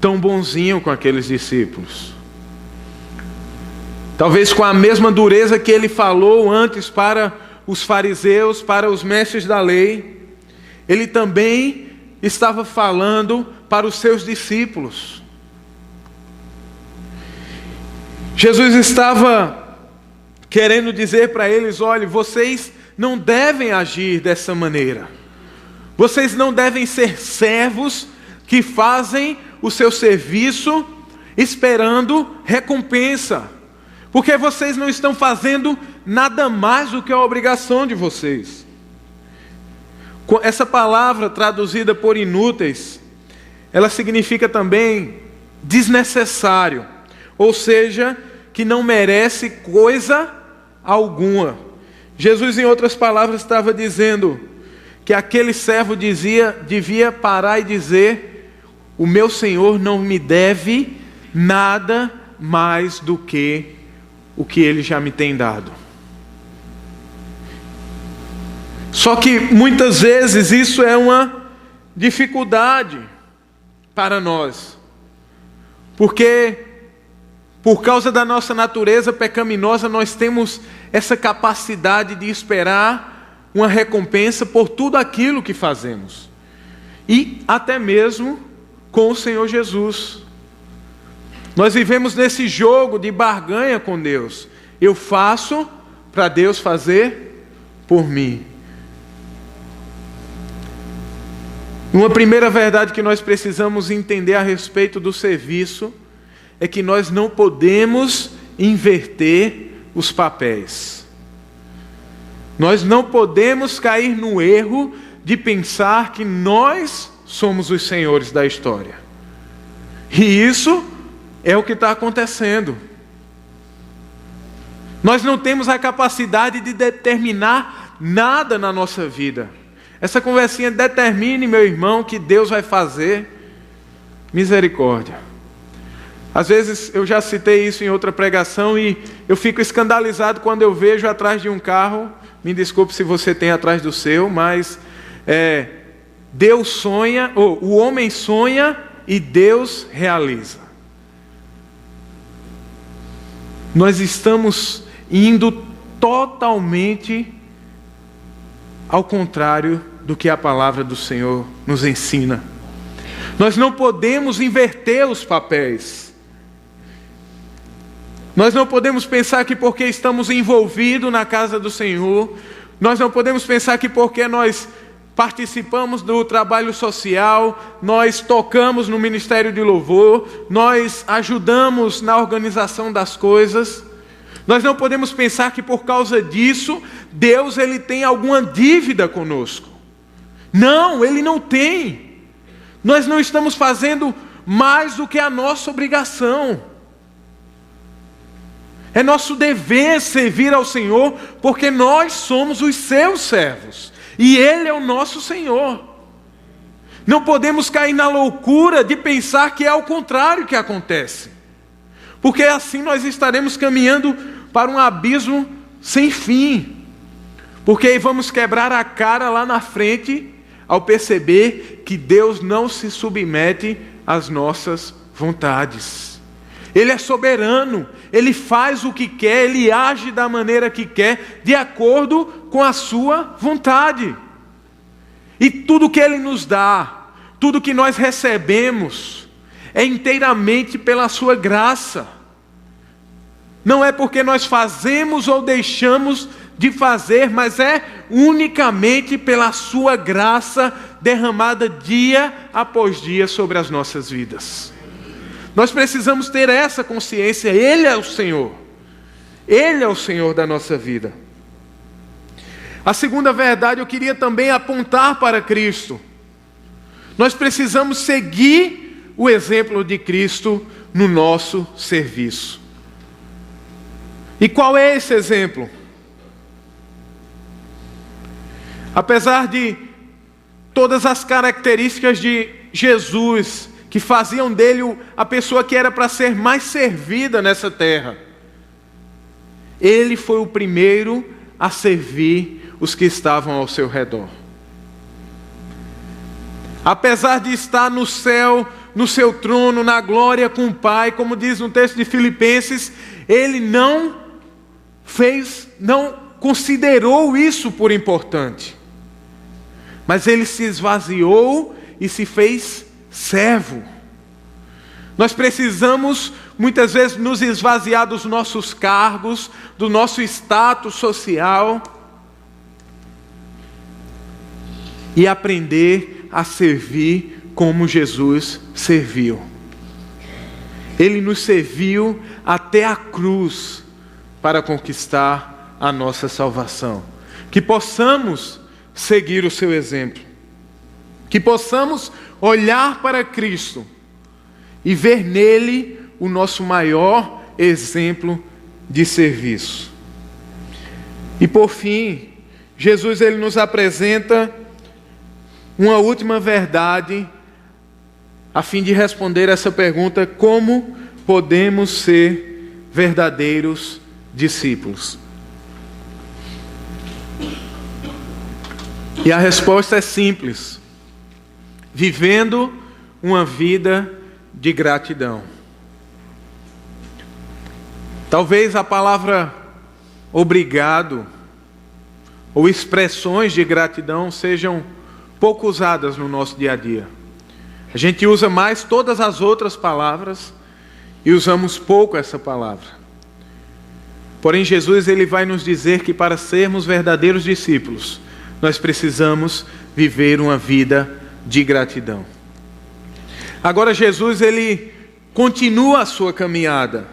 tão bonzinho com aqueles discípulos. Talvez com a mesma dureza que ele falou antes para os fariseus, para os mestres da lei, ele também estava falando para os seus discípulos. Jesus estava querendo dizer para eles: olha, vocês não devem agir dessa maneira. Vocês não devem ser servos que fazem o seu serviço esperando recompensa. Porque vocês não estão fazendo nada mais do que a obrigação de vocês. Essa palavra traduzida por inúteis, ela significa também desnecessário. Ou seja, que não merece coisa alguma. Jesus, em outras palavras, estava dizendo que aquele servo devia parar e dizer: o meu Senhor não me deve nada mais do que o que Ele já me tem dado. Só que muitas vezes isso é uma dificuldade para nós, porque por causa da nossa natureza pecaminosa, nós temos essa capacidade de esperar uma recompensa por tudo aquilo que fazemos, e até mesmo com o Senhor Jesus. Nós vivemos nesse jogo de barganha com Deus. Eu faço para Deus fazer por mim. Uma primeira verdade que nós precisamos entender a respeito do serviço é que nós não podemos inverter os papéis. Nós não podemos cair no erro de pensar que nós somos os senhores da história. E isso é o que está acontecendo. Nós não temos a capacidade de determinar nada na nossa vida. Essa conversinha: determine, meu irmão, que Deus vai fazer. Misericórdia. Às vezes eu já citei isso em outra pregação e eu fico escandalizado quando eu vejo atrás de um carro. Me desculpe se você tem atrás do seu, mas Deus sonha, ou o homem sonha e Deus realiza. Nós estamos indo totalmente ao contrário do que a palavra do Senhor nos ensina. Nós não podemos inverter os papéis. Nós não podemos pensar que porque estamos envolvidos na casa do Senhor, nós não podemos pensar que porque nós participamos do trabalho social, nós tocamos no ministério de louvor, nós ajudamos na organização das coisas, nós não podemos pensar que por causa disso, Deus ele tem alguma dívida conosco. Não, Ele não tem. Nós não estamos fazendo mais do que a nossa obrigação. É nosso dever servir ao Senhor, porque nós somos os seus servos, e Ele é o nosso Senhor. Não podemos cair na loucura de pensar que é ao contrário que acontece, porque assim nós estaremos caminhando para um abismo sem fim, porque aí vamos quebrar a cara lá na frente, ao perceber que Deus não se submete às nossas vontades. Ele é soberano, Ele faz o que quer, Ele age da maneira que quer, de acordo com a sua vontade. E tudo que Ele nos dá, tudo que nós recebemos, é inteiramente pela sua graça. Não é porque nós fazemos ou deixamos de fazer, mas é unicamente pela sua graça derramada dia após dia sobre as nossas vidas. Nós precisamos ter essa consciência. Ele é o Senhor. Ele é o Senhor da nossa vida. A segunda verdade eu queria também apontar para Cristo. Nós precisamos seguir o exemplo de Cristo no nosso serviço. E qual é esse exemplo? Apesar de todas as características de Jesus, que faziam dele a pessoa que era para ser mais servida nessa terra, ele foi o primeiro a servir os que estavam ao seu redor. Apesar de estar no céu, no seu trono, na glória com o Pai, como diz no texto de Filipenses, ele não considerou isso por importante. Mas ele se esvaziou e se fez servo. Nós precisamos, muitas vezes, nos esvaziar dos nossos cargos, do nosso status social, e aprender a servir como Jesus serviu. Ele nos serviu até a cruz para conquistar a nossa salvação. Que possamos seguir o seu exemplo. Que possamos olhar para Cristo e ver nele o nosso maior exemplo de serviço. E por fim, Jesus ele nos apresenta uma última verdade a fim de responder essa pergunta: como podemos ser verdadeiros discípulos? E a resposta é simples: vivendo uma vida de gratidão. Talvez a palavra obrigado ou expressões de gratidão sejam pouco usadas no nosso dia a dia. A gente usa mais todas as outras palavras e usamos pouco essa palavra. Porém, Jesus ele vai nos dizer que para sermos verdadeiros discípulos, nós precisamos viver uma vida de gratidão. Agora Jesus ele continua a sua caminhada.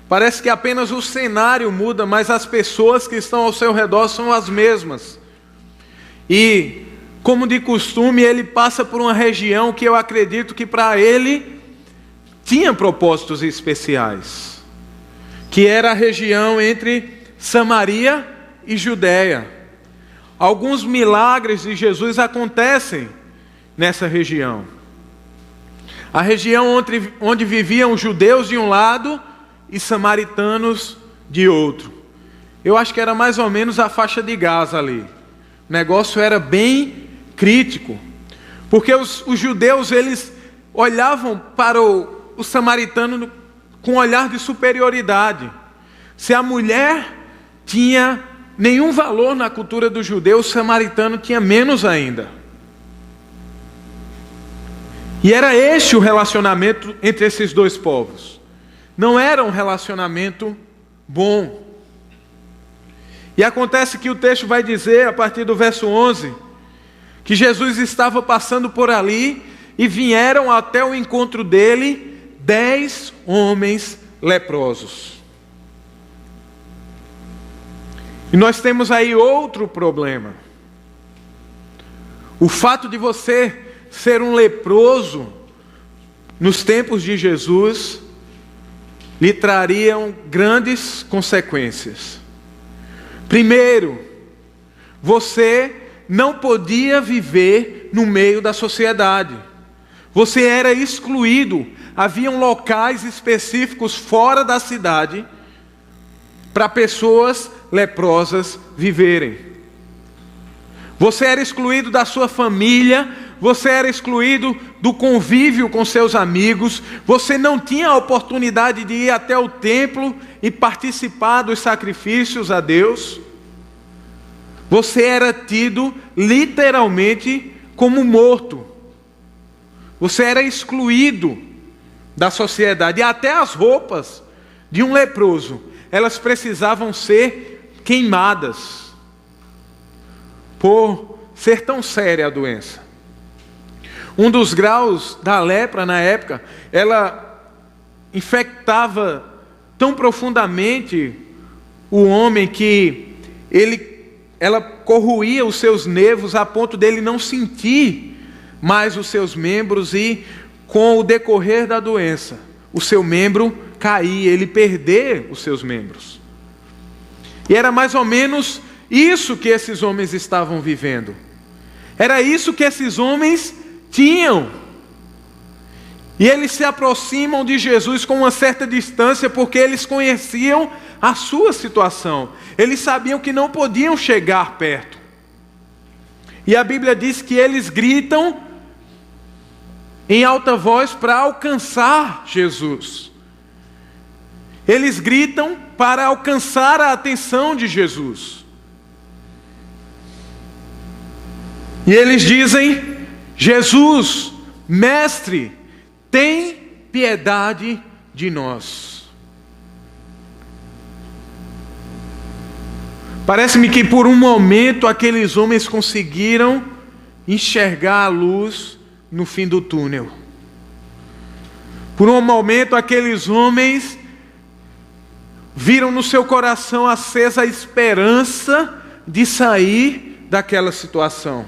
Parece que apenas o cenário muda, mas as pessoas que estão ao seu redor são as mesmas. E, como de costume, ele passa por uma região que eu acredito que para ele tinha propósitos especiais, que era a região entre Samaria e Judéia. Alguns milagres de Jesus acontecem nessa região. A região onde viviam judeus de um lado e samaritanos de outro. Eu acho que era mais ou menos a faixa de Gaza ali. O negócio era bem crítico, porque os judeus eles olhavam para o samaritano com um olhar de superioridade. Se a mulher tinha nenhum valor na cultura do judeu, o samaritano tinha menos ainda. E era este o relacionamento entre esses dois povos. Não era um relacionamento bom. E acontece que o texto vai dizer, a partir do verso 11, que Jesus estava passando por ali e vieram até o encontro dele 10 homens leprosos. E nós temos aí outro problema. O fato de você ser um leproso nos tempos de Jesus lhe trariam grandes consequências. Primeiro, você não podia viver no meio da sociedade. Você era excluído. Haviam locais específicos fora da cidade para pessoas leprosas viverem. Você era excluído da sua família, você era excluído do convívio com seus amigos, você não tinha a oportunidade de ir até o templo e participar dos sacrifícios a Deus. Você era tido literalmente como morto. Você era excluído da sociedade. E até as roupas de um leproso, elas precisavam ser queimadas, por ser tão séria a doença. Um dos graus da lepra na época, ela infectava tão profundamente o homem que ela corroía os seus nervos a ponto dele não sentir mais os seus membros, e com o decorrer da doença, o seu membro caía, ele perder os seus membros. E era mais ou menos isso que esses homens estavam vivendo. Era isso que esses homens tinham. E eles se aproximam de Jesus com uma certa distância, porque eles conheciam a sua situação. Eles sabiam que não podiam chegar perto. E a Bíblia diz que eles gritam em alta voz para alcançar Jesus. Eles gritam para alcançar a atenção de Jesus. E eles dizem: Jesus, mestre, tem piedade de nós. Parece-me que por um momento aqueles homens conseguiram enxergar a luz no fim do túnel. Por um momento aqueles homens viram no seu coração acesa a esperança de sair daquela situação.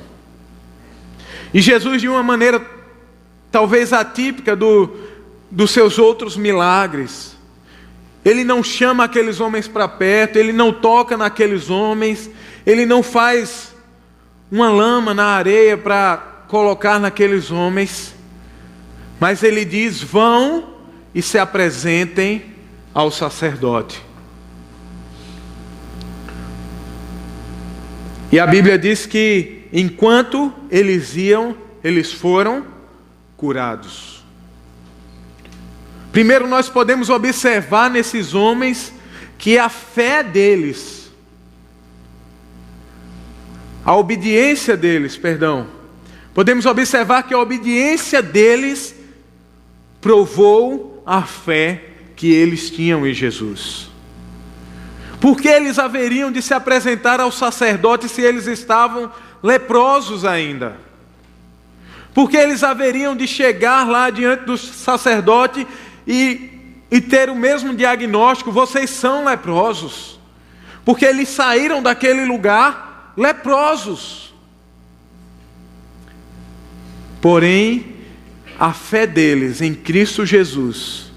E Jesus, de uma maneira talvez atípica dos seus outros milagres, ele não chama aqueles homens para perto, ele não toca naqueles homens, ele não faz uma lama na areia para colocar naqueles homens, mas ele diz: vão e se apresentem ao sacerdote. E a Bíblia diz que enquanto eles iam, eles foram curados. Primeiro, nós podemos observar nesses homens que a fé deles, podemos observar que a obediência deles provou a fé que eles tinham em Jesus. Por que eles haveriam de se apresentar ao sacerdote se eles estavam leprosos ainda? Por que eles haveriam de chegar lá diante do sacerdote e ter o mesmo diagnóstico: vocês são leprosos? Porque eles saíram daquele lugar leprosos. Porém, a fé deles em Cristo Jesus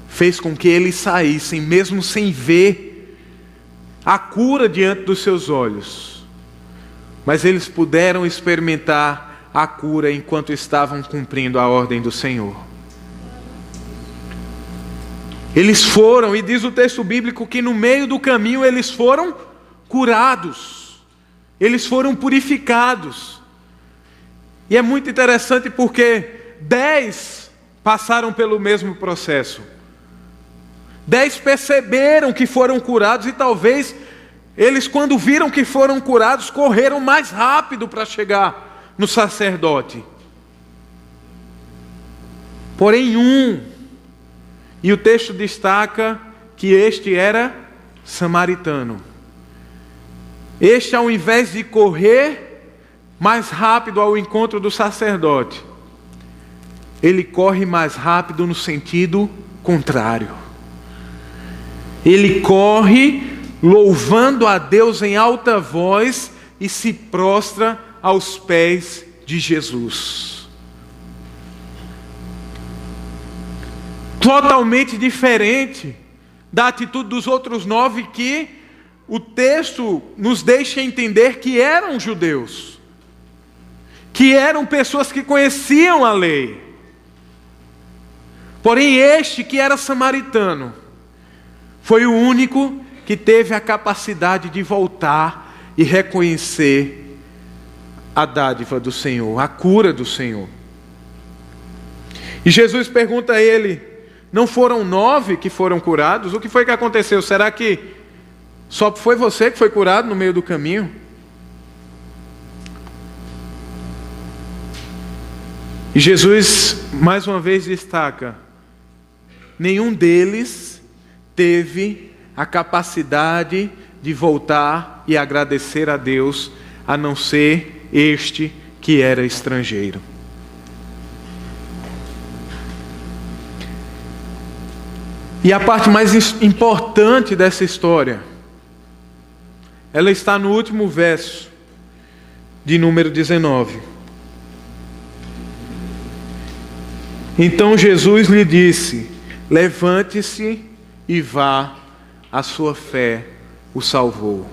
fez com que eles saíssem, mesmo sem ver a cura diante dos seus olhos, mas eles puderam experimentar a cura enquanto estavam cumprindo a ordem do Senhor. Eles foram, e diz o texto bíblico que no meio do caminho eles foram curados, eles foram purificados. E é muito interessante porque 10 passaram pelo mesmo processo. 10 perceberam que foram curados e talvez eles, quando viram que foram curados, correram mais rápido para chegar no sacerdote. Porém e o texto destaca que este era samaritano. Este, ao invés de correr mais rápido ao encontro do sacerdote, ele corre mais rápido no sentido contrário. Ele corre louvando a Deus em alta voz e se prostra aos pés de Jesus. Totalmente diferente da atitude dos outros 9, que o texto nos deixa entender que eram judeus, que eram pessoas que conheciam a lei. Porém, este que era samaritano foi o único que teve a capacidade de voltar e reconhecer a dádiva do Senhor, a cura do Senhor. E Jesus pergunta a ele: não foram 9 que foram curados? O que foi que aconteceu? Será que só foi você que foi curado no meio do caminho? E Jesus, mais uma vez, destaca: nenhum deles teve a capacidade de voltar e agradecer a Deus, a não ser este que era estrangeiro. E a parte mais importante dessa história, ela está no último verso de número 19. Então Jesus lhe disse: levante-se e vá, a sua fé o salvou.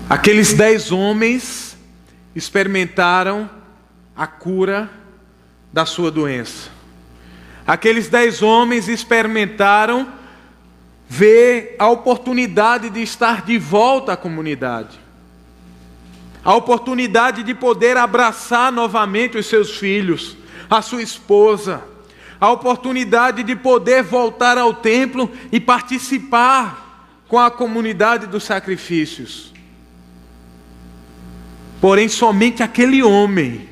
Aqueles 10 homens experimentaram a cura da sua doença. Aqueles 10 homens experimentaram ver a oportunidade de estar de volta à comunidade. A oportunidade de poder abraçar novamente os seus filhos, a sua esposa. A oportunidade de poder voltar ao templo e participar com a comunidade dos sacrifícios. Porém, somente aquele homem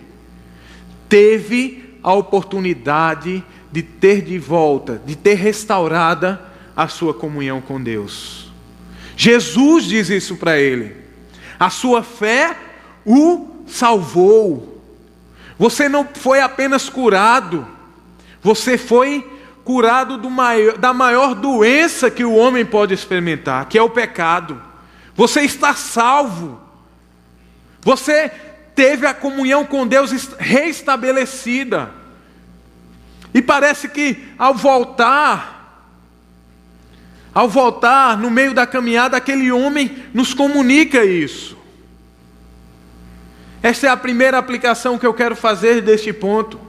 teve a oportunidade de ter de volta, de ter restaurada a sua comunhão com Deus. Jesus diz isso para ele: a sua fé o salvou. Você não foi apenas curado, você foi curado da maior doença que o homem pode experimentar, que é o pecado. Você está salvo. Você teve a comunhão com Deus reestabelecida. E parece que ao voltar no meio da caminhada, aquele homem nos comunica isso. Esta é a primeira aplicação que eu quero fazer deste ponto.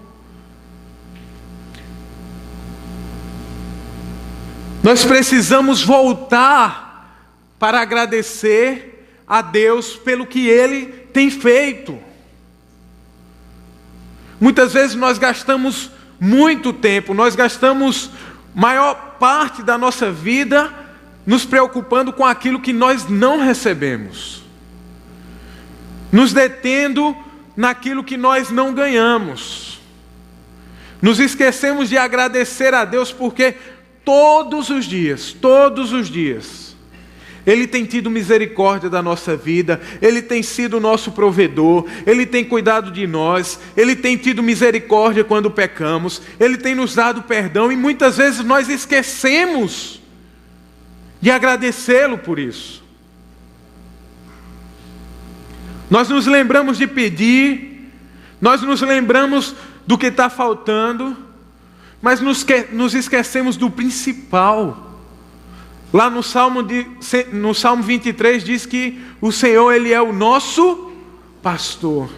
Nós precisamos voltar para agradecer a Deus pelo que Ele tem feito. Muitas vezes nós gastamos muito tempo, nós gastamos maior parte da nossa vida nos preocupando com aquilo que nós não recebemos, nos detendo naquilo que nós não ganhamos. Nos esquecemos de agradecer a Deus porque todos os dias, Ele tem tido misericórdia da nossa vida, Ele tem sido o nosso provedor, Ele tem cuidado de nós, Ele tem tido misericórdia quando pecamos, Ele tem nos dado perdão, e muitas vezes nós esquecemos de agradecê-lo por isso. Nós nos lembramos de pedir, nós nos lembramos do que está faltando, mas nos esquecemos do principal. Lá no Salmo 23 diz que o Senhor, Ele é o nosso pastor.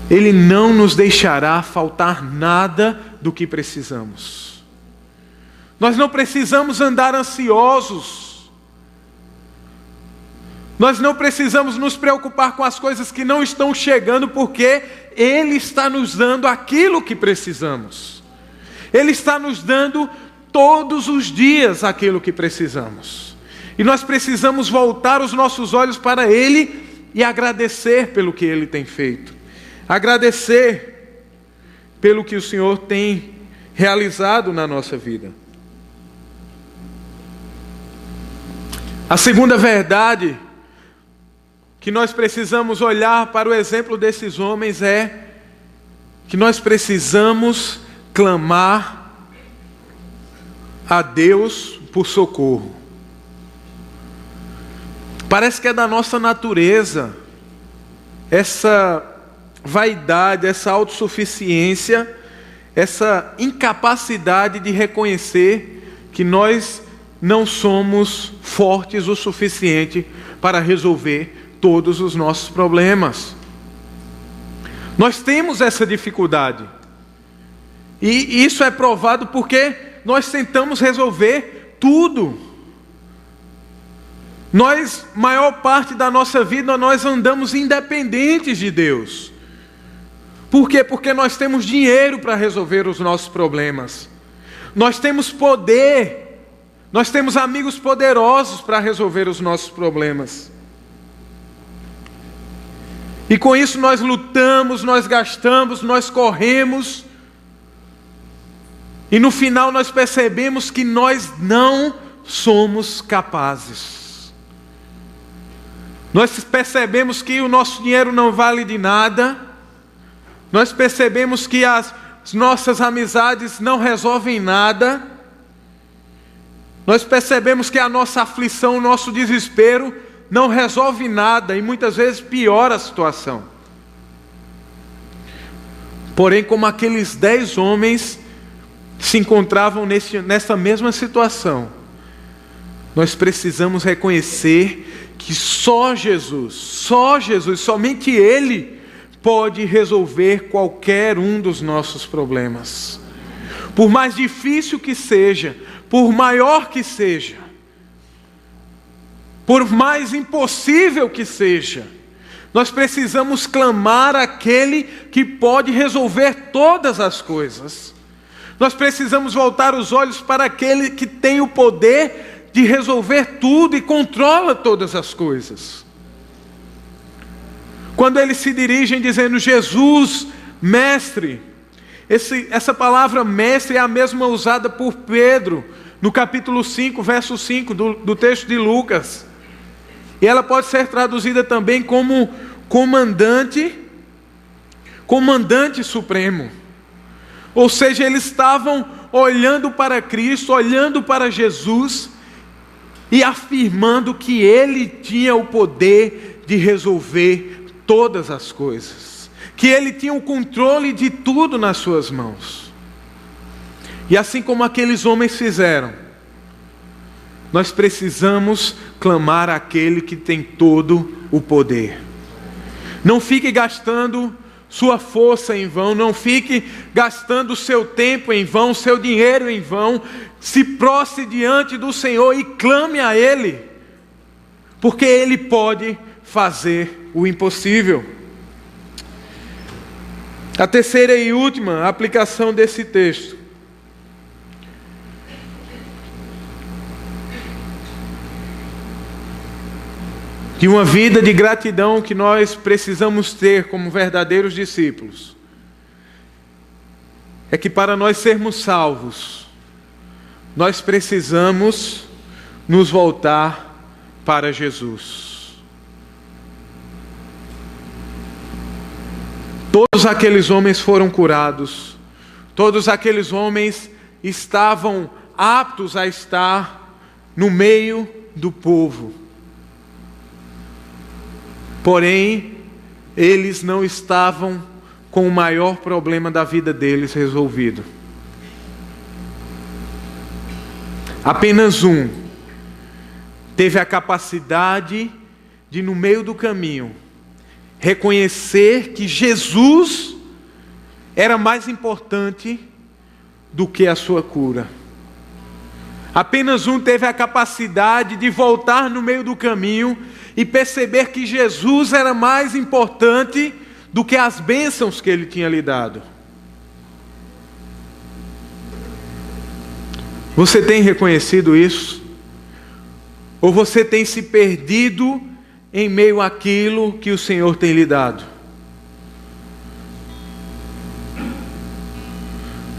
Ele não nos deixará faltar nada do que precisamos. Nós não precisamos andar ansiosos. Nós não precisamos nos preocupar com as coisas que não estão chegando, porque Ele está nos dando aquilo que precisamos. Ele está nos dando todos os dias aquilo que precisamos. E nós precisamos voltar os nossos olhos para Ele e agradecer pelo que Ele tem feito. Agradecer pelo que o Senhor tem realizado na nossa vida. A segunda verdade que nós precisamos olhar para o exemplo desses homens é que nós precisamos clamar a Deus por socorro. Parece que é da nossa natureza essa vaidade, essa autossuficiência, essa incapacidade de reconhecer que nós não somos fortes o suficiente para resolver todos os nossos problemas. Nós temos essa dificuldade. E isso é provado porque nós tentamos resolver tudo. Maior parte da nossa vida, nós andamos independentes de Deus. Por quê? Porque nós temos dinheiro para resolver os nossos problemas. Nós temos poder. Nós temos amigos poderosos para resolver os nossos problemas. E com isso nós lutamos, nós gastamos, nós corremos. E no final nós percebemos que nós não somos capazes. Nós percebemos que o nosso dinheiro não vale de nada. Nós percebemos que as nossas amizades não resolvem nada. Nós percebemos que a nossa aflição, o nosso desespero não resolve nada e muitas vezes piora a situação. Porém, como aqueles 10 homens se encontravam nessa mesma situação, nós precisamos reconhecer que só Jesus, somente Ele pode resolver qualquer um dos nossos problemas. Por mais difícil que seja, por maior que seja, por mais impossível que seja, nós precisamos clamar àquele que pode resolver todas as coisas. Nós precisamos voltar os olhos para aquele que tem o poder de resolver tudo e controla todas as coisas. Quando eles se dirigem dizendo Jesus, mestre, essa palavra mestre é a mesma usada por Pedro no capítulo 5, verso 5 do texto de Lucas. E ela pode ser traduzida também como comandante supremo. Ou seja, eles estavam olhando para Cristo, olhando para Jesus e afirmando que Ele tinha o poder de resolver todas as coisas, que Ele tinha o controle de tudo nas suas mãos. E assim como aqueles homens fizeram, nós precisamos clamar àquele que tem todo o poder. Não fique gastando sua força em vão, não fique gastando o seu tempo em vão, seu dinheiro em vão. Se prostre diante do Senhor e clame a Ele, porque Ele pode fazer o impossível. A terceira e última aplicação desse texto. De uma vida de gratidão que nós precisamos ter como verdadeiros discípulos, é que para nós sermos salvos, nós precisamos nos voltar para Jesus. Todos aqueles homens foram curados, todos aqueles homens estavam aptos a estar no meio do povo. Porém, eles não estavam com o maior problema da vida deles resolvido. Apenas um teve a capacidade de, no meio do caminho, reconhecer que Jesus era mais importante do que a sua cura. Apenas um teve a capacidade de voltar no meio do caminho e perceber que Jesus era mais importante do que as bênçãos que ele tinha lhe dado. Você tem reconhecido isso? Ou você tem se perdido em meio àquilo que o Senhor tem lhe dado?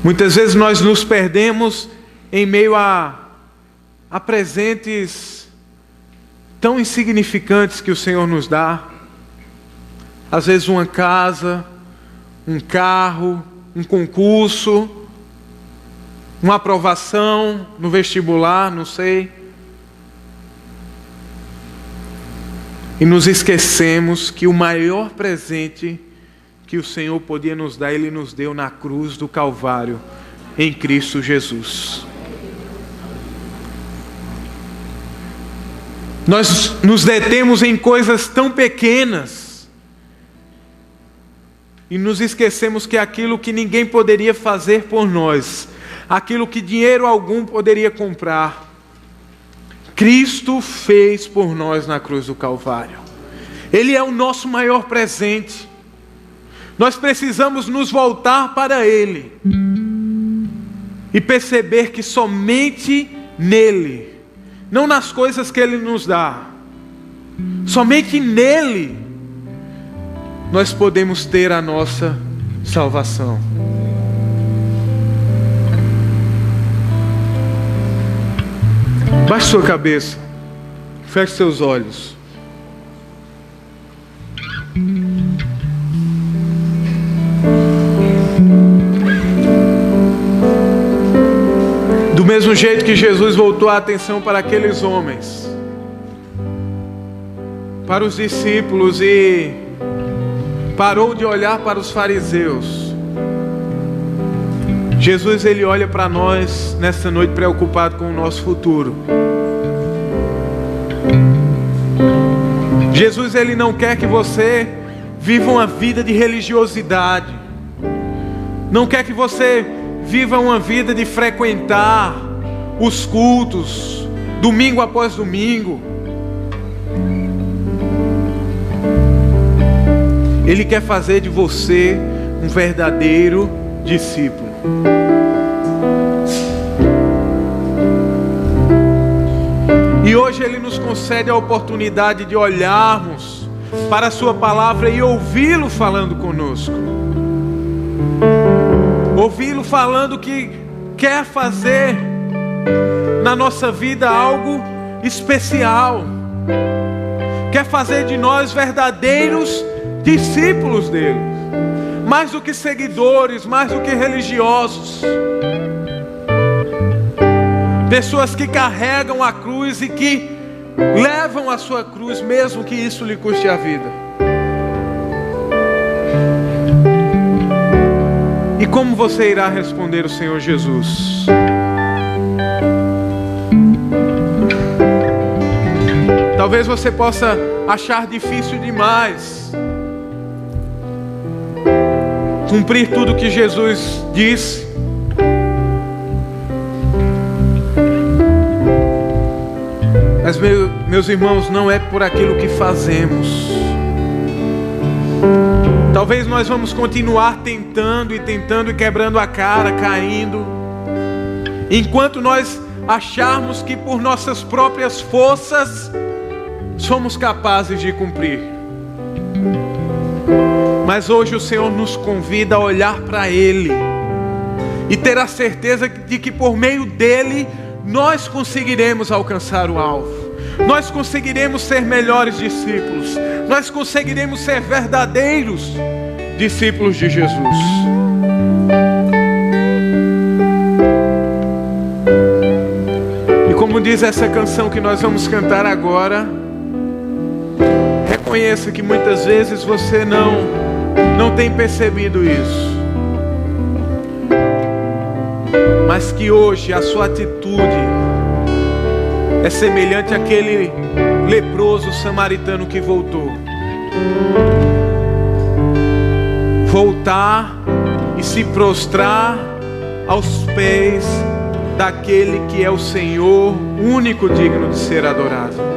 Muitas vezes nós nos perdemos em meio a presentes tão insignificantes que o Senhor nos dá. Às vezes uma casa, um carro, um concurso, uma aprovação no vestibular, não sei. E nos esquecemos que o maior presente que o Senhor podia nos dar, Ele nos deu na cruz do Calvário, em Cristo Jesus. Nós nos detemos em coisas tão pequenas e nos esquecemos que aquilo que ninguém poderia fazer por nós, aquilo que dinheiro algum poderia comprar, Cristo fez por nós na cruz do Calvário. Ele é o nosso maior presente. Nós precisamos nos voltar para Ele e perceber que somente nele, não nas coisas que Ele nos dá, somente nele nós podemos ter a nossa salvação. Baixe sua cabeça, feche seus olhos. Do mesmo jeito que Jesus voltou a atenção para aqueles homens, para os discípulos, e parou de olhar para os fariseus, Jesus, Ele olha para nós nessa noite preocupado com o nosso futuro. Jesus, Ele não quer que você viva uma vida de religiosidade, não quer que você viva uma vida de frequentar os cultos, domingo após domingo. Ele quer fazer de você um verdadeiro discípulo. E hoje Ele nos concede a oportunidade de olharmos para a Sua palavra e ouvi-lo falando conosco. Ouvi-lo falando que quer fazer na nossa vida algo especial. Quer fazer de nós verdadeiros discípulos dele. Mais do que seguidores, mais do que religiosos. Pessoas que carregam a cruz e que levam a sua cruz, mesmo que isso lhe custe a vida. E como você irá responder o Senhor Jesus? Talvez você possa achar difícil demais cumprir tudo que Jesus disse. Mas meus irmãos, não é por aquilo que fazemos. Talvez nós vamos continuar tentando e quebrando a cara, caindo, enquanto nós acharmos que por nossas próprias forças somos capazes de cumprir. Mas hoje o Senhor nos convida a olhar para Ele e ter a certeza de que por meio dEle nós conseguiremos alcançar o alvo. Nós conseguiremos ser melhores discípulos. Nós conseguiremos ser verdadeiros discípulos de Jesus. E como diz essa canção que nós vamos cantar agora, reconheça que muitas vezes você não tem percebido isso, mas que hoje a sua atitude é semelhante àquele leproso samaritano que voltou. Voltar e se prostrar aos pés daquele que é o Senhor, único digno de ser adorado.